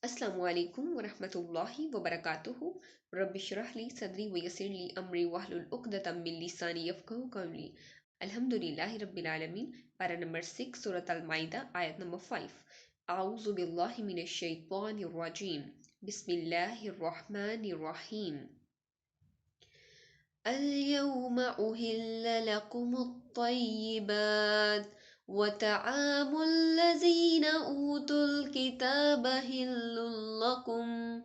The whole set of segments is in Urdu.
السلام علیکم ورحمۃ اللہ وبرکاتہ رب اشرح لی صدری ویسر لی امری واحلل عقدۃ من لسانی یفقہوا قولی الحمد للہ رب العالمین پارہ نمبر 6 سورۃ المائدہ آیت نمبر 5 اعوذ باللہ من الشیطان الرجیم بسم اللہ الرحمن الرحیم اليوم أهل لكم الطيبات وطعام الذين أوتوا الكتاب حل لكم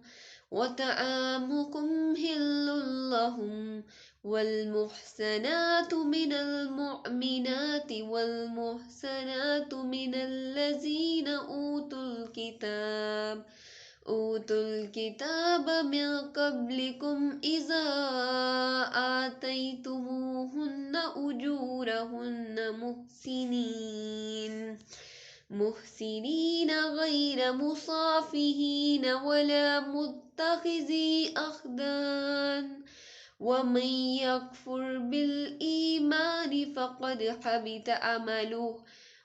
وطعامكم حل لهم والمحسنات من المؤمنات والمحسنات من الذين أوتوا الكتاب من قبلكم إذا آتيتموهن أجورهن محسنين غير مصافحين ولا متخذي أخدان ومن يكفر بالإيمان فقد حبط عمله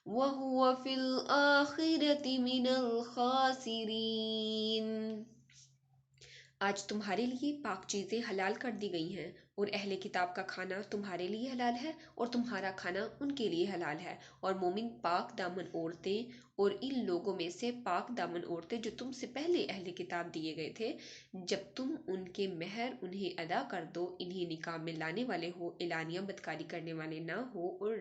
وهو في الآخرة من الخاسرين۔ آج تمہارے لیے پاک چیزیں حلال کر دی گئی ہیں اور اہل کتاب کا کھانا تمہارے لیے حلال ہے اور تمہارا کھانا ان کے لیے حلال ہے، اور مومن پاک دامن عورتیں اور ان لوگوں میں سے پاک دامن عورتیں جو تم سے پہلے اہل کتاب دیے گئے تھے، جب تم ان کے مہر انہیں ادا کر دو، انہیں نکاح میں لانے والے ہو، اعلانیہ بدکاری کرنے والے نہ ہو اور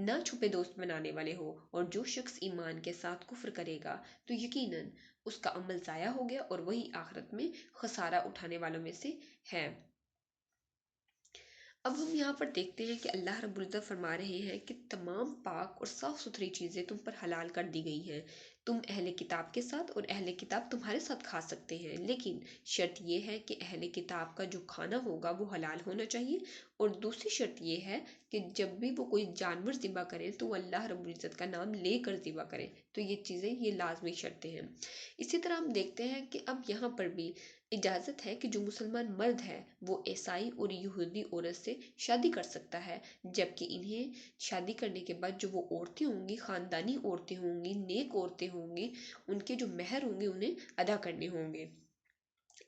نہ چھپے دوست بنانے والے ہو، اور جو شخص ایمان کے ساتھ کفر کرے گا تو یقیناً اس کا عمل ضائع ہو گیا اور وہی آخرت میں خسارہ اٹھانے والوں میں سے ہے۔ اب ہم یہاں پر دیکھتے ہیں کہ اللہ رب العزت فرما رہے ہیں کہ تمام پاک اور صاف ستھری چیزیں تم پر حلال کر دی گئی ہیں، تم اہل کتاب کے ساتھ اور اہل کتاب تمہارے ساتھ کھا سکتے ہیں، لیکن شرط یہ ہے کہ اہل کتاب کا جو کھانا ہوگا وہ حلال ہونا چاہیے، اور دوسری شرط یہ ہے کہ جب بھی وہ کوئی جانور ذبح کریں تو وہ اللہ رب العزت کا نام لے کر ذبح کریں، تو یہ چیزیں یہ لازمی شرطیں ہیں۔ اسی طرح ہم دیکھتے ہیں کہ اب یہاں پر بھی اجازت ہے کہ جو مسلمان مرد ہے وہ عیسائی اور یہودی عورت سے شادی کر سکتا ہے، جبکہ انہیں شادی کرنے کے بعد جو وہ عورتیں ہوں گی، خاندانی عورتیں ہوں گی، نیک عورتیں ہوں گی، ان کے جو مہر ہوں گے انہیں ادا کرنے ہوں گے۔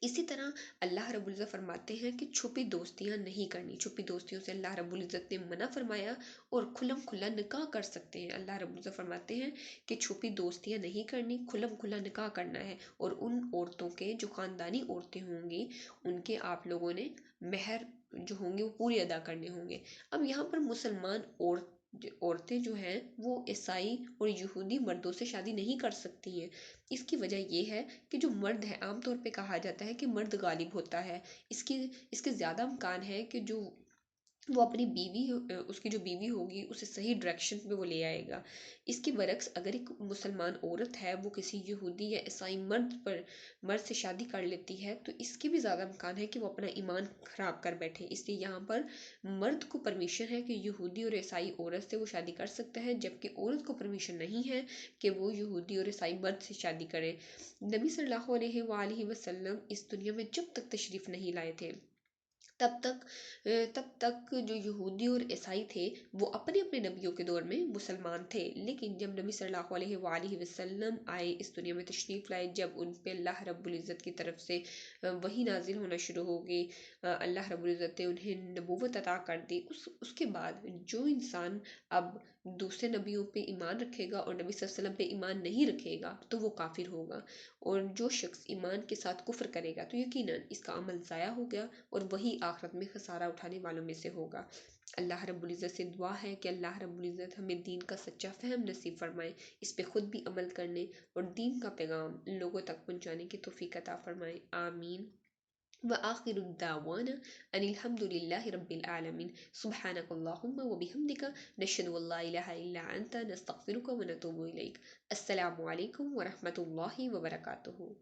اسی طرح اللہ رب العزت فرماتے ہیں کہ چھپی دوستیاں نہیں کرنی، چھپی دوستیوں سے اللہ رب العزت نے منع فرمایا، اور کھلم کھلا نکاح کر سکتے ہیں۔ اللہ رب العزت فرماتے ہیں کہ چھپی دوستیاں نہیں کرنی، کھلم کھلا نکاح کرنا ہے، اور ان عورتوں کے جو خاندانی عورتیں ہوں گی ان کے آپ لوگوں نے مہر جو ہوں گے وہ پورے ادا کرنے ہوں گے۔ اب یہاں پر مسلمان عورتیں جو ہیں وہ عیسائی اور یہودی مردوں سے شادی نہیں کر سکتی ہیں۔ اس کی وجہ یہ ہے کہ جو مرد ہے، عام طور پہ کہا جاتا ہے کہ مرد غالب ہوتا ہے، اس کے زیادہ امکان ہے کہ جو وہ اپنی اس کی جو بیوی ہوگی اسے صحیح ڈائریکشن میں وہ لے آئے گا۔ اس کے برعکس اگر ایک مسلمان عورت ہے وہ کسی یہودی یا عیسائی مرد سے شادی کر لیتی ہے تو اس کی بھی زیادہ امکان ہے کہ وہ اپنا ایمان خراب کر بیٹھے، اس لیے یہاں پر مرد کو پرمیشن ہے کہ یہودی اور عیسائی عورت سے وہ شادی کر سکتا ہے، جبکہ عورت کو پرمیشن نہیں ہے کہ وہ یہودی اور عیسائی مرد سے شادی کرے۔ نبی صلی اللہ علیہ وآلہ وسلم اس دنیا میں جب تک تشریف نہیں لائے تھے تب تک جو یہودی اور عیسائی تھے وہ اپنے اپنے نبیوں کے دور میں مسلمان تھے، لیکن جب نبی صلی اللہ علیہ وآلہ وسلم آئے، اس دنیا میں تشریف لائے، جب ان پہ اللہ رب العزت کی طرف سے وحی نازل ہونا شروع ہو گئی، اللہ رب العزت نے انہیں نبوت عطا کر دی، اس کے بعد جو انسان اب دوسرے نبیوں پہ ایمان رکھے گا اور نبی صلی اللہ علیہ وسلم پہ ایمان نہیں رکھے گا تو وہ کافر ہوگا، اور جو شخص ایمان کے ساتھ کفر کرے گا تو یقیناً اس کا عمل ضائع ہو گیا اور وہی آخرت میں خسارہ اٹھانے والوں میں سے ہوگا۔ اللہ رب العزت سے دعا ہے کہ اللہ رب العزت ہمیں دین کا سچا فہم نصیب فرمائے، اس پہ خود بھی عمل کرنے اور دین کا پیغام لوگوں تک پہنچانے کی توفیق عطا فرمائے، آمین۔ وآخر الدعوانا ان الحمد للہ رب العالمین، سبحانک اللہم وبحمدک، نشہد ان لا الہ الا انت، نستغفرک ونتوب الیک۔ السلام علیکم ورحمۃ اللہ وبرکاتہ۔